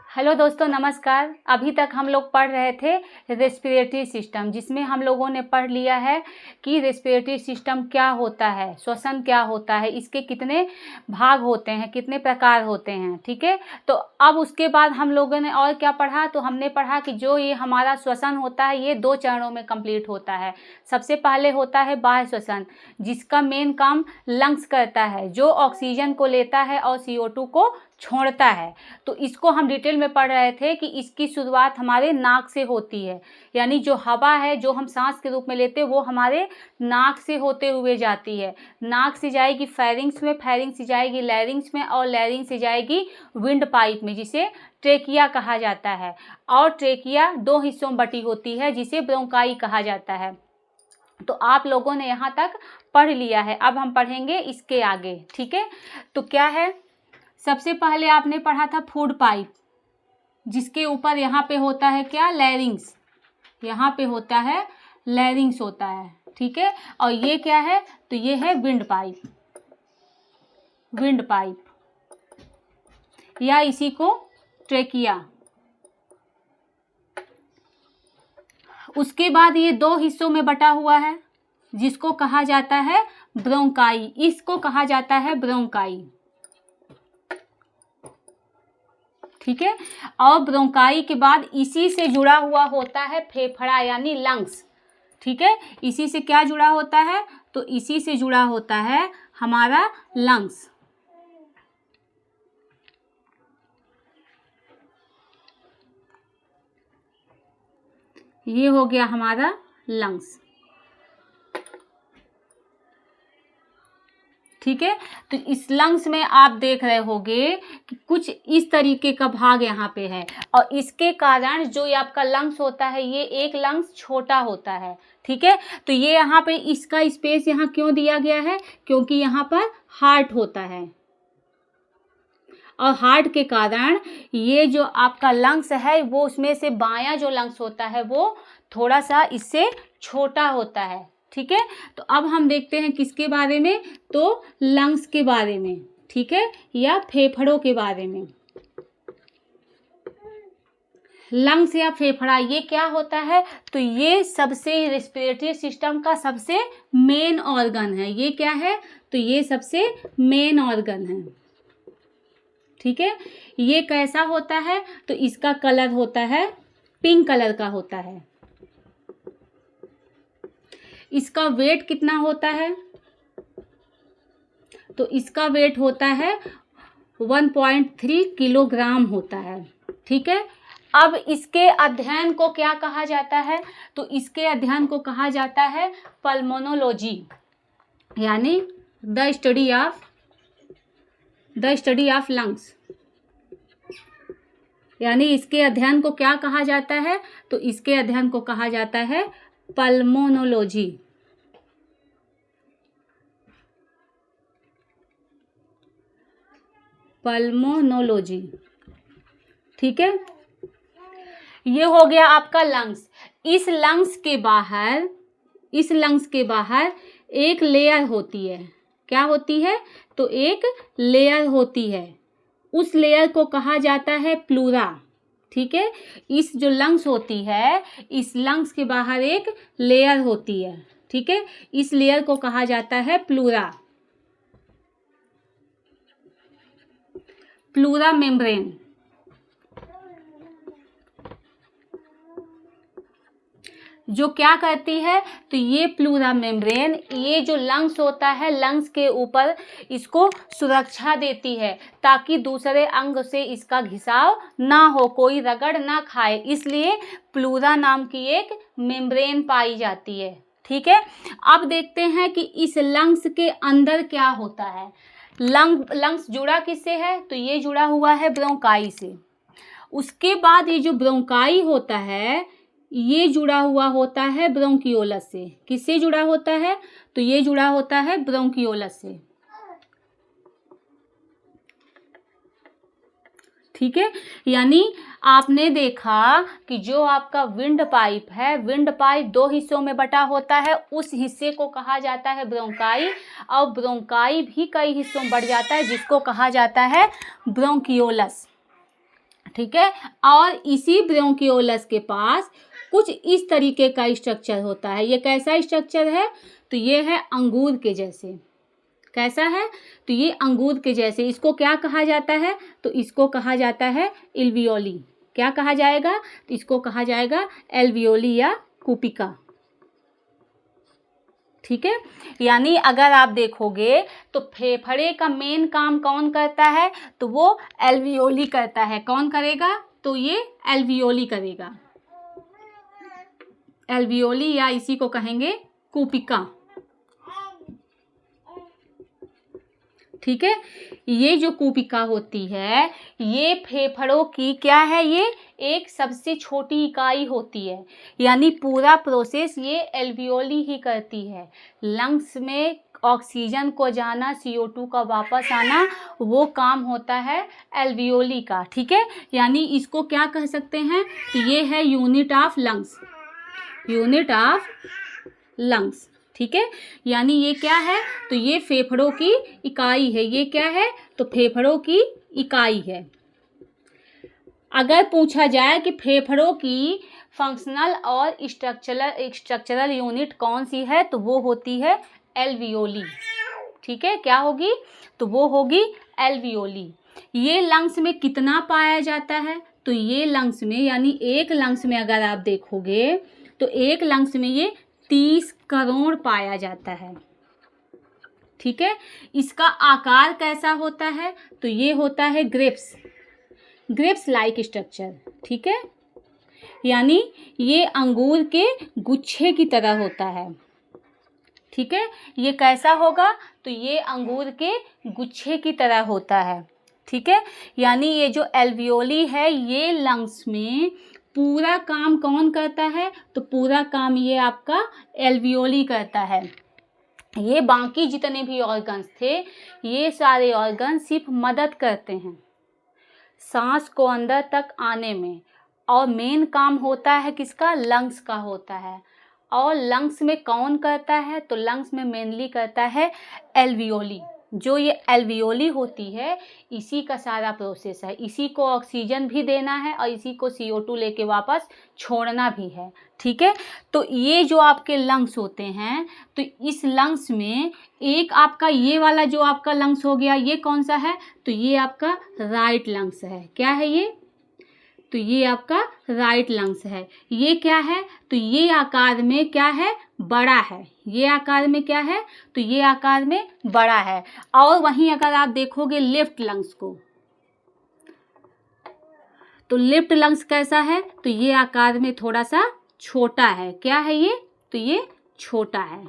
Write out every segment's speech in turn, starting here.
Hello दोस्तों, नमस्कार। अभी तक हम लोग पढ़ रहे थे रेस्पिरेटरी सिस्टम, जिसमें हम लोगों ने पढ़ लिया है कि रेस्पिरेटरी सिस्टम क्या होता है, श्वसन क्या होता है, इसके कितने भाग होते हैं, कितने प्रकार होते हैं। ठीक है, तो अब उसके बाद हम लोगों ने और क्या पढ़ा, तो हमने पढ़ा कि जो ये हमारा श्वसन होता है ये 2 चरणों में कंप्लीट होता है। सबसे पहले होता है बाह्य श्वसन, जिसका मेन काम लंग्स करता है, जो ऑक्सीजन को लेता है और CO2 को छोड़ता है। तो इसको हम डिटेल में पढ़ रहे थे कि इसकी शुरुआत हमारे नाक से होती है, यानी जो हवा है जो हम सांस के रूप में लेते हैं वो हमारे नाक से होते हुए जाती है। नाक से जाएगी फेरिंग्स में, फेरिंग्स से जाएगी लैरिंग्स में, और लैरिंग्स से जाएगी विंड पाइप में, जिसे ट्रेकिया कहा जाता है। और ट्रेकिया 2 हिस्सों में बटी होती है, जिसे ब्रोंकाई कहा जाता है। तो आप लोगों ने यहाँ तक पढ़ लिया है, अब हम पढ़ेंगे इसके आगे। ठीक है, तो क्या है, सबसे पहले आपने पढ़ा था फूड पाइप, जिसके ऊपर यहाँ पे होता है क्या, लैरिंग्स। यहाँ पे होता है लैरिंग्स होता है। ठीक है, और ये क्या है, तो ये है विंड पाइप, विंड पाइप, या इसी को ट्रेकिया। उसके बाद ये 2 हिस्सों में बटा हुआ है, जिसको कहा जाता है ब्रोंकाई। इसको कहा जाता है ब्रोंकाई। ठीक है, और ब्रोंकाई के बाद इसी से जुड़ा हुआ होता है फेफड़ा यानी लंग्स। ठीक है, इसी से क्या जुड़ा होता है, तो इसी से जुड़ा होता है हमारा लंग्स। ये हो गया हमारा लंग्स। ठीक है, तो इस लंग्स में आप देख रहे होंगे कि कुछ इस तरीके का भाग यहाँ पे है, और इसके कारण जो ये आपका लंग्स होता है ये एक लंग्स छोटा होता है। ठीक है, तो ये यहाँ पे इसका स्पेस यहाँ क्यों दिया गया है, क्योंकि यहाँ पर हार्ट होता है, और हार्ट के कारण ये जो आपका लंग्स है वो उसमें से बायां जो लंग्स होता है वो थोड़ा सा इससे छोटा होता है। ठीक है, तो अब हम देखते हैं किसके बारे में, तो लंग्स के बारे में। ठीक है, या फेफड़ों के बारे में। लंग्स या फेफड़ा ये क्या होता है, तो ये सबसे रेस्पिरेटरी सिस्टम का सबसे मेन ऑर्गन है। ये क्या है, तो ये सबसे मेन ऑर्गन है। ठीक है, ये कैसा होता है, तो इसका कलर होता है पिंक कलर का होता है। इसका वेट कितना होता है, तो इसका वेट होता है 1.3 किलोग्राम होता है। ठीक है, अब इसके अध्ययन को क्या कहा जाता है, तो इसके अध्ययन को कहा जाता है पल्मोनोलॉजी, यानी द स्टडी ऑफ लंग्स। यानी इसके अध्ययन को क्या कहा जाता है, तो इसके अध्ययन को कहा जाता है पल्मोनोलॉजी। पल्मोनोलॉजी। ठीक है, ये हो गया आपका लंग्स। इस लंग्स के बाहर एक लेयर होती है। क्या होती है, तो एक लेयर होती है, उस लेयर को कहा जाता है प्लूरा। ठीक है, इस जो लंग्स होती है, इस लंग्स के बाहर एक लेयर होती है। ठीक है, इस लेयर को कहा जाता है प्लूरा, प्लूरा मेम्ब्रेन। जो क्या करती है, तो ये प्लूरा मेम्ब्रेन, ये जो लंग्स होता है, लंग्स के ऊपर इसको सुरक्षा देती है, ताकि दूसरे अंग से इसका घिसाव ना हो, कोई रगड़ ना खाए, इसलिए प्लूरा नाम की एक मेम्ब्रेन पाई जाती है। ठीक है, अब देखते हैं कि इस लंग्स के अंदर क्या होता है। लंग्स जुड़ा किससे है, तो ये जुड़ा हुआ है ब्रोंकाई से। उसके बाद ये जो ब्रोंकाई होता है ये जुड़ा हुआ होता है ब्रोंकियोलस से। किससे जुड़ा होता है, तो ये जुड़ा होता है ब्रोंकियोलस से। ठीक है, यानी आपने देखा कि जो आपका विंड पाइप है, विंड पाइप 2 हिस्सों में बटा होता है, उस हिस्से को कहा जाता है ब्रोंकाई, और ब्रोंकाई भी कई हिस्सों में बढ़ जाता है, जिसको कहा जाता है ब्रोंकियोलस। ठीक है। और इसी ब्रोंकियोलस के पास कुछ इस तरीके का स्ट्रक्चर होता है। ये कैसा स्ट्रक्चर है? तो ये है अंगूर के जैसे। कैसा है? तो ये अंगूर के जैसे। इसको क्या कहा जाता है? तो इसको कहा जाता है एल्वियोली। क्या कहा जाएगा? तो इसको कहा जाएगा एल्वियोली या कूपिका। ठीक है। यानी अगर आप देखोगे तो फेफड़े का मेन काम कौन करता है? तो वो एल्वियोली करता है। कौन करेगा? तो ये एल्वियोली करेगा। एल्वियोली या इसी को कहेंगे कूपिका। ठीक है। ये जो कूपिका होती है ये फेफड़ों की क्या है? ये एक सबसे छोटी इकाई होती है। यानी पूरा प्रोसेस ये एल्वियोली ही करती है। लंग्स में ऑक्सीजन को जाना, CO2 का वापस आना, वो काम होता है एल्वियोली का। ठीक है। यानी इसको क्या कह सकते हैं? तो ये है unit of lungs. Unit of lungs. ठीक है। यानी ये क्या है? तो ये फेफड़ों की इकाई है। ये क्या है? तो फेफड़ों की इकाई है। अगर पूछा जाए कि फेफड़ों की फंक्शनल और स्ट्रक्चरल यूनिट कौन सी है, तो वो होती है एल्वियोली। ठीक है। क्या होगी? तो वो होगी एल्वियोली। ये लंग्स में कितना पाया जाता है? तो ये लंग्स में, यानी एक लंग्स में अगर आप देखोगे तो एक लंग्स में ये 30 करोड़ पाया जाता है। ठीक है। इसका आकार कैसा होता है? तो ये होता है ग्रेप्स लाइक स्ट्रक्चर। ठीक है। यानी ये अंगूर के गुच्छे की तरह होता है। ठीक है। ये कैसा होगा? तो ये अंगूर के गुच्छे की तरह होता है। ठीक है। यानी ये जो एल्वियोली है ये लंग्स में पूरा काम कौन करता है? तो पूरा काम ये आपका एल्वियोली करता है। ये बाकी जितने भी ऑर्गन्स थे ये सारे ऑर्गन सिर्फ मदद करते हैं सांस को अंदर तक आने में। और मेन काम होता है किसका? लंग्स का होता है। और लंग्स में कौन करता है? तो लंग्स में मेनली करता है एल्वियोली। जो ये एल्वियोली होती है इसी का सारा प्रोसेस है। इसी को ऑक्सीजन भी देना है और इसी को CO2 लेके वापस छोड़ना भी है। ठीक है। तो ये जो आपके लंग्स होते हैं तो इस लंग्स में एक आपका ये वाला जो आपका लंग्स हो गया ये कौन सा है? तो ये आपका राइट लंग्स है। क्या है ये? तो ये आपका राइट लंग्स है। ये क्या है? तो ये आकार में क्या है? बड़ा है। ये आकार में क्या है? तो ये आकार में बड़ा है। और वहीं अगर आप देखोगे लेफ्ट लंग्स को तो लेफ्ट लंग्स कैसा है? तो ये आकार में थोड़ा सा छोटा है। क्या है ये? तो ये छोटा है।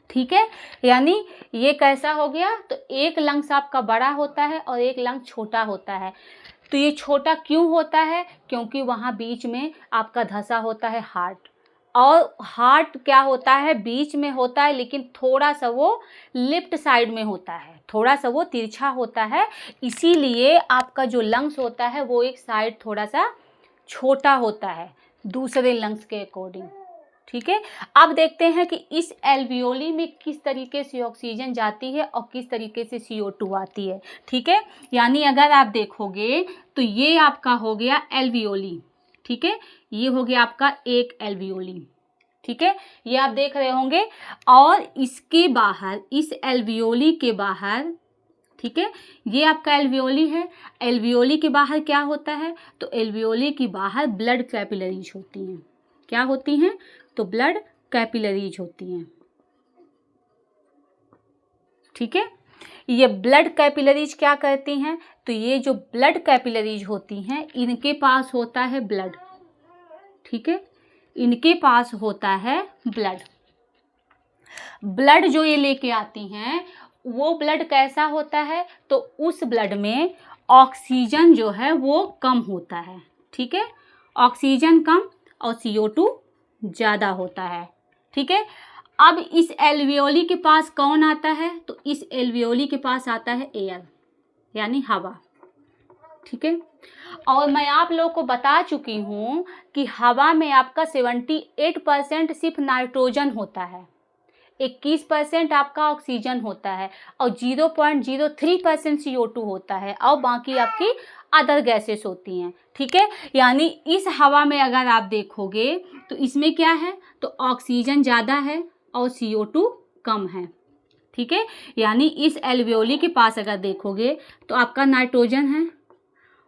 ठीक है। यानी ये कैसा हो गया? तो एक लंग्स आपका बड़ा होता है और एक लंग छोटा होता है। तो ये छोटा क्यों होता है? क्योंकि वहाँ बीच में आपका धंसा होता है हार्ट। और हार्ट क्या होता है? बीच में होता है लेकिन थोड़ा सा वो लेफ्ट साइड में होता है, थोड़ा सा वो तिरछा होता है। इसीलिए आपका जो लंग्स होता है वो एक साइड थोड़ा सा छोटा होता है दूसरे लंग्स के अकॉर्डिंग। ठीक है। अब देखते हैं कि इस एल्वियोली में किस तरीके से ऑक्सीजन जाती है और किस तरीके से CO2 आती है। ठीक है। यानी अगर आप देखोगे तो ये आपका हो गया एल्वियोली। ठीक है। ये हो गया आपका एक एल्वियोली। ठीक है। ये आप देख रहे होंगे। और इसके बाहर, इस एल्वियोली के बाहर, ठीक है, ये आपका एल्वियोली है। एल्वियोली के बाहर क्या होता है? तो एल्वियोली के बाहर ब्लड कैपिलरीज होती हैं। क्या होती हैं? तो ब्लड कैपिलरीज होती हैं। ठीक है। ये ब्लड कैपिलरीज क्या करती हैं? तो ये जो ब्लड कैपिलरीज होती हैं इनके पास होता है ब्लड। ठीक है। इनके पास होता है ब्लड। ब्लड जो ये लेके आती हैं वो ब्लड कैसा होता है? तो उस ब्लड में ऑक्सीजन जो है वो कम होता है। ठीक है। ऑक्सीजन कम और CO2 ज़्यादा होता है। ठीक है। अब इस एल्वियोली के पास कौन आता है? तो इस एल्वियोली के पास आता है एयर, यानी हवा। ठीक है। और मैं आप लोगों को बता चुकी हूँ कि हवा में आपका 78% सिर्फ नाइट्रोजन होता है। 21% आपका ऑक्सीजन होता है और 0.03% CO2 होता है और बाकी आपकी अदर गैसेस होती हैं। ठीक है, यानी इस हवा में अगर आप देखोगे तो इसमें क्या है, तो ऑक्सीजन ज़्यादा है और CO2 कम है। ठीक है, यानी इस एल्वियोली के पास अगर देखोगे तो आपका नाइट्रोजन है,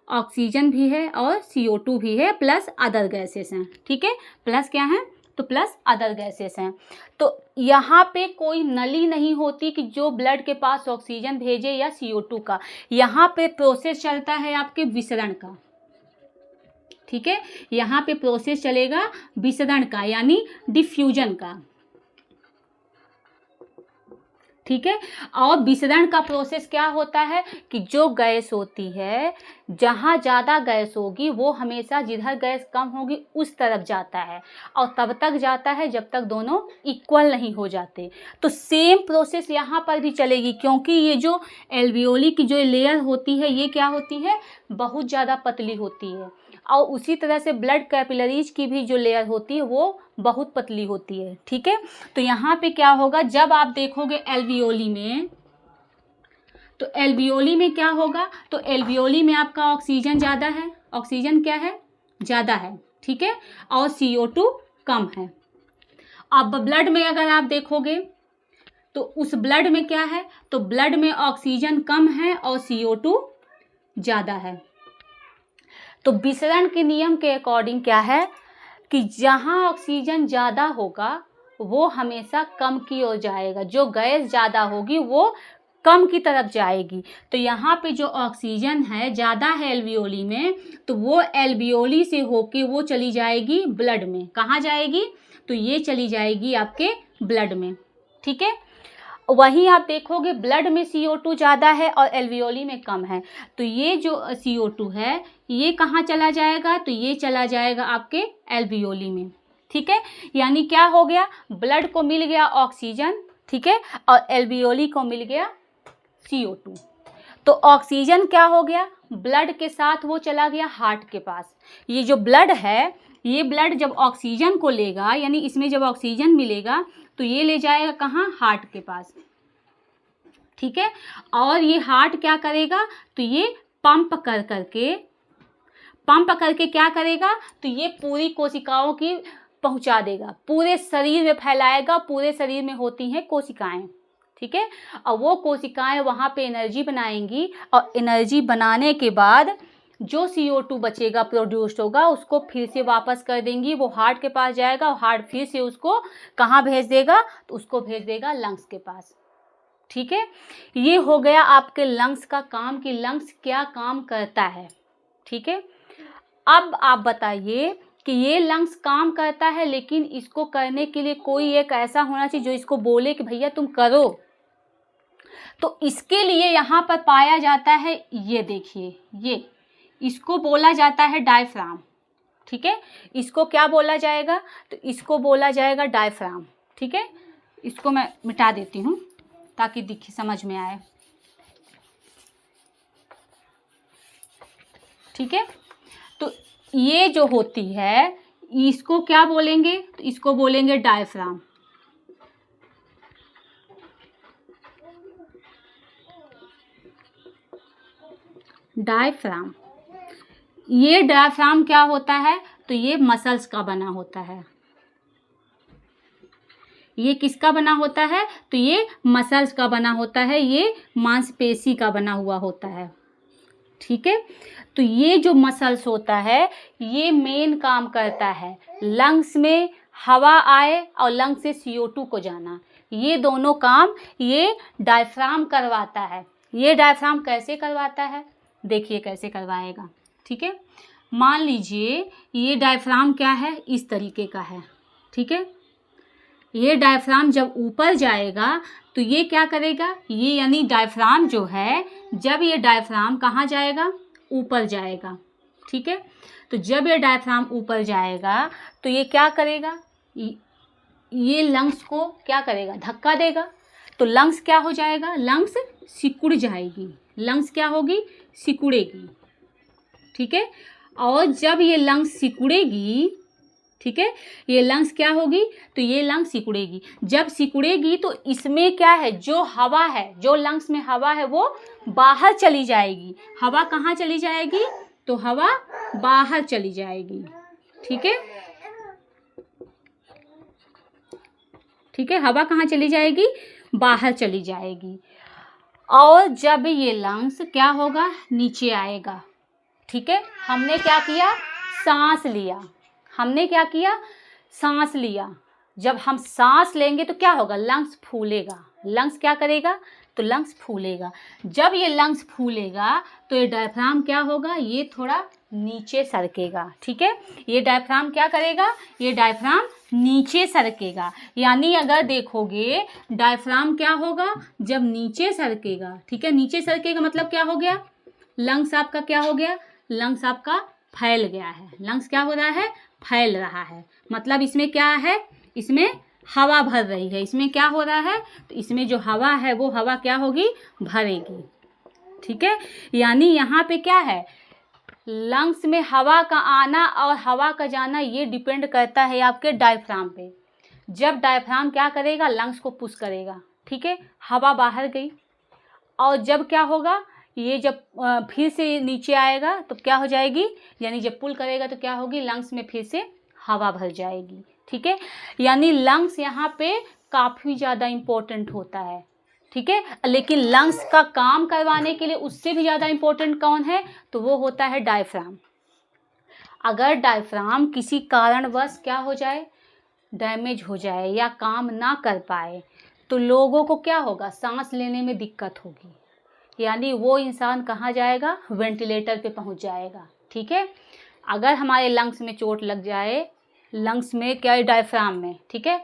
ऑक्सीजन भी है और CO2 भी है, प्लस अदर गैसेस हैं। ठीक है, प्लस क्या है, तो प्लस अदर गैसेस हैं। तो यहाँ पे कोई नली नहीं होती कि जो ब्लड के पास ऑक्सीजन भेजे या CO2 का। यहाँ पे प्रोसेस चलता है आपके विसरण का। ठीक है, यहाँ पे प्रोसेस चलेगा विसरण का, यानी डिफ्यूजन का। ठीक है, और विसरण का प्रोसेस क्या होता है कि जो गैस होती है, जहाँ ज़्यादा गैस होगी वो हमेशा जिधर गैस कम होगी उस तरफ जाता है और तब तक जाता है जब तक दोनों इक्वल नहीं हो जाते। तो सेम प्रोसेस यहाँ पर भी चलेगी, क्योंकि ये जो एल्वियोली की जो लेयर होती है ये क्या होती है, बहुत ज़्यादा पतली होती है और उसी तरह से ब्लड कैपिलरीज की भी जो लेयर होती है वो बहुत पतली होती है। ठीक है, तो यहाँ पे क्या होगा, जब आप देखोगे एल्वियोली में, तो एल्वियोली में क्या होगा, तो एल्वियोली में आपका ऑक्सीजन ज़्यादा है, ऑक्सीजन क्या है, ज़्यादा है। ठीक है, और CO2 कम है। अब ब्लड में अगर आप देखोगे तो उस ब्लड में क्या है, तो ब्लड में ऑक्सीजन कम है और CO2 ज़्यादा है। तो विसरण के नियम के अकॉर्डिंग क्या है कि जहाँ ऑक्सीजन ज़्यादा होगा वो हमेशा कम की ओर जाएगा, जो गैस ज़्यादा होगी वो कम की तरफ जाएगी। तो यहाँ पे जो ऑक्सीजन है ज़्यादा है एल्वियोली में, तो वो एल्वियोली से होके वो चली जाएगी ब्लड में। कहाँ जाएगी, तो ये चली जाएगी आपके ब्लड में। ठीक है, वहीं आप देखोगे ब्लड में CO2 ज़्यादा है और एल्वियोली में कम है, तो ये जो CO2 है ये कहाँ चला जाएगा, तो ये चला जाएगा आपके एल्वियोली में। ठीक है, यानी क्या हो गया, ब्लड को मिल गया ऑक्सीजन, ठीक है, और एल्वियोली को मिल गया CO2। तो ऑक्सीजन क्या हो गया, ब्लड के साथ वो चला गया हार्ट के पास। ये जो ब्लड है, ये ब्लड जब ऑक्सीजन को लेगा, यानी इसमें जब ऑक्सीजन मिलेगा तो ये ले जाएगा कहाँ, हार्ट के पास। ठीक है, और ये हार्ट क्या करेगा, तो ये पंप करके क्या करेगा, तो ये पूरी कोशिकाओं की पहुंचा देगा, पूरे शरीर में फैलाएगा। पूरे शरीर में होती हैं कोशिकाएं। ठीक है, और वो कोशिकाएं वहाँ पे एनर्जी बनाएंगी और एनर्जी बनाने के बाद जो CO2 बचेगा, प्रोड्यूस्ड होगा, उसको फिर से वापस कर देंगी, वो हार्ट के पास जाएगा और हार्ट फिर से उसको कहाँ भेज देगा, तो उसको भेज देगा लंग्स के पास। ठीक है, ये हो गया आपके लंग्स का काम कि लंग्स क्या काम करता है। ठीक है, अब आप बताइए कि ये लंग्स काम करता है, लेकिन इसको करने के लिए कोई एक ऐसा होना चाहिए जो इसको बोले कि भैया तुम करो। तो इसके लिए यहाँ पर पाया जाता है, ये देखिए, ये इसको बोला जाता है डायफ्राम। ठीक है, इसको क्या बोला जाएगा, तो इसको बोला जाएगा डायफ्राम। ठीक है, इसको मैं मिटा देती हूँ ताकि दिखे, समझ में आए। ठीक है, तो ये जो होती है इसको क्या बोलेंगे, तो इसको बोलेंगे डायफ्राम। डायफ्राम, ये डायफ्राम क्या होता है, तो ये मसल्स का बना होता है। ये किसका बना होता है, तो ये मसल्स का बना होता है, ये मांसपेशी का बना हुआ होता है। ठीक है, तो ये जो मसल्स होता है ये मेन काम करता है लंग्स में हवा आए और लंग्स से CO2 को जाना, ये दोनों काम ये डायफ्राम करवाता है। ये डायफ्राम कैसे करवाता है, देखिए कैसे करवाएगा। ठीक है, मान लीजिए ये डायफ्राम क्या है, इस तरीके का है। ठीक है, ये डायफ्राम जब ऊपर जाएगा तो ये क्या करेगा, ये यानी डायफ्राम जो है, जब ये डायफ्राम कहाँ जाएगा, ऊपर जाएगा। ठीक है, तो जब ये डायफ्राम ऊपर जाएगा तो ये क्या करेगा, ये लंग्स को क्या करेगा, धक्का देगा। तो लंग्स क्या हो जाएगा, लंग्स सिकुड़ जाएगी, लंग्स क्या होगी, सिकुड़ेगी। ठीक है, और जब ये लंग्स सिकुड़ेगी ठीक है। ये लंग्स क्या होगी, तो ये लंग्स सिकुड़ेगी। जब सिकुड़ेगी तो इसमें क्या है, जो हवा है, जो लंग्स में हवा है वो बाहर चली जाएगी। हवा कहाँ चली जाएगी, तो हवा बाहर चली जाएगी। ठीक है, ठीक है, हवा कहाँ चली जाएगी, बाहर चली जाएगी। और जब ये लंग्स क्या होगा, नीचे आएगा। ठीक है, हमने क्या किया, सांस लिया। हमने क्या किया, सांस लिया। जब हम सांस लेंगे तो क्या होगा, लंग्स फूलेगा। लंग्स क्या करेगा, तो लंग्स फूलेगा। जब ये लंग्स फूलेगा तो ये डायफ्राम क्या होगा, ये थोड़ा नीचे सरकेगा। ठीक है, ये डायफ्राम क्या करेगा, ये डायफ्राम नीचे सरकेगा। यानी अगर देखोगे डायफ्राम क्या होगा, जब नीचे सरकेगा। ठीक है, नीचे सरकेगा मतलब क्या हो गया, लंग्स आपका क्या हो गया, लंग्स आपका फैल गया है। लंग्स क्या हो रहा है, फैल रहा है। मतलब इसमें क्या है, इसमें हवा भर रही है। इसमें क्या हो रहा है, तो इसमें जो हवा है वो हवा क्या होगी, भरेगी। ठीक है, यानी यहाँ पे क्या है, लंग्स में हवा का आना और हवा का जाना ये डिपेंड करता है आपके डायफ्राम पे। जब डायफ्राम क्या करेगा, लंग्स को पुश करेगा। ठीक है, हवा बाहर गई। और जब क्या होगा, ये जब फिर से नीचे आएगा तो क्या हो जाएगी, यानी जब पुल करेगा तो क्या होगी, लंग्स में फिर से हवा भर जाएगी। ठीक है, यानी लंग्स यहाँ पे काफ़ी ज़्यादा इम्पोर्टेंट होता है। ठीक है, लेकिन लंग्स का काम करवाने के लिए उससे भी ज़्यादा इम्पोर्टेंट कौन है, तो वो होता है डायफ्राम। अगर डायफ्राम किसी कारणवश क्या हो जाए, डैमेज हो जाए या काम ना कर पाए तो लोगों को क्या होगा, सांस लेने में दिक्कत होगी। यानी वो इंसान कहाँ जाएगा, वेंटिलेटर पे पहुँच जाएगा। ठीक है, अगर हमारे लंग्स में चोट लग जाए, लंग्स में क्या है, डायफ्राम में, ठीक है,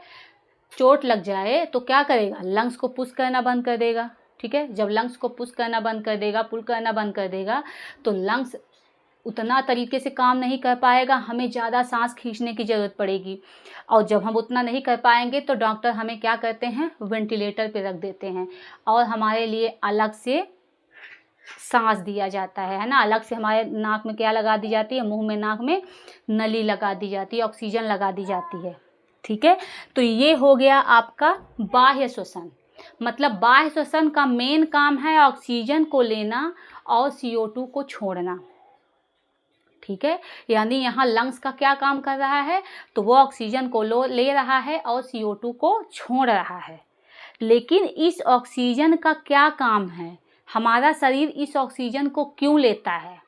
चोट लग जाए तो क्या करेगा, लंग्स को पुश करना बंद कर देगा। ठीक है, जब लंग्स को पुश करना बंद कर देगा, पुल करना बंद कर देगा तो लंग्स उतना तरीके से काम नहीं कर पाएगा, हमें ज़्यादा सांस खींचने की ज़रूरत पड़ेगी। और जब हम उतना नहीं कर पाएंगे तो डॉक्टर हमें क्या करते हैं, वेंटिलेटर पे रख देते हैं और हमारे लिए अलग से सांस दिया जाता है ना। अलग से हमारे नाक में क्या लगा दी जाती है, मुंह में, नाक में नली लगा दी जाती है, ऑक्सीजन लगा दी जाती है। ठीक है, तो ये हो गया आपका बाह्य श्वसन। मतलब बाह्य श्वसन का मेन काम है ऑक्सीजन को लेना और CO2 को छोड़ना। ठीक है, यानी यहाँ लंग्स का क्या काम कर रहा है, तो वो ऑक्सीजन को ले रहा है और CO2 को छोड़ रहा है। लेकिन इस ऑक्सीजन का क्या काम है, हमारा शरीर इस ऑक्सीजन को क्यों लेता है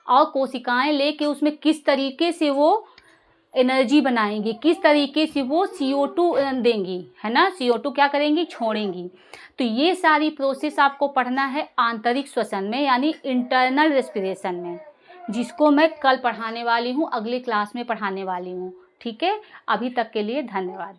और कोशिकाएं लेके उसमें किस तरीके से वो एनर्जी बनाएंगी, किस तरीके से वो CO2 देंगी, है ना, CO2 क्या करेंगी, छोड़ेंगी। तो ये सारी प्रोसेस आपको पढ़ना है आंतरिक श्वसन में, यानी इंटरनल रेस्पिरेशन में, जिसको मैं कल पढ़ाने वाली हूँ, अगली क्लास में पढ़ाने वाली हूँ। ठीक है, अभी तक के लिए धन्यवाद।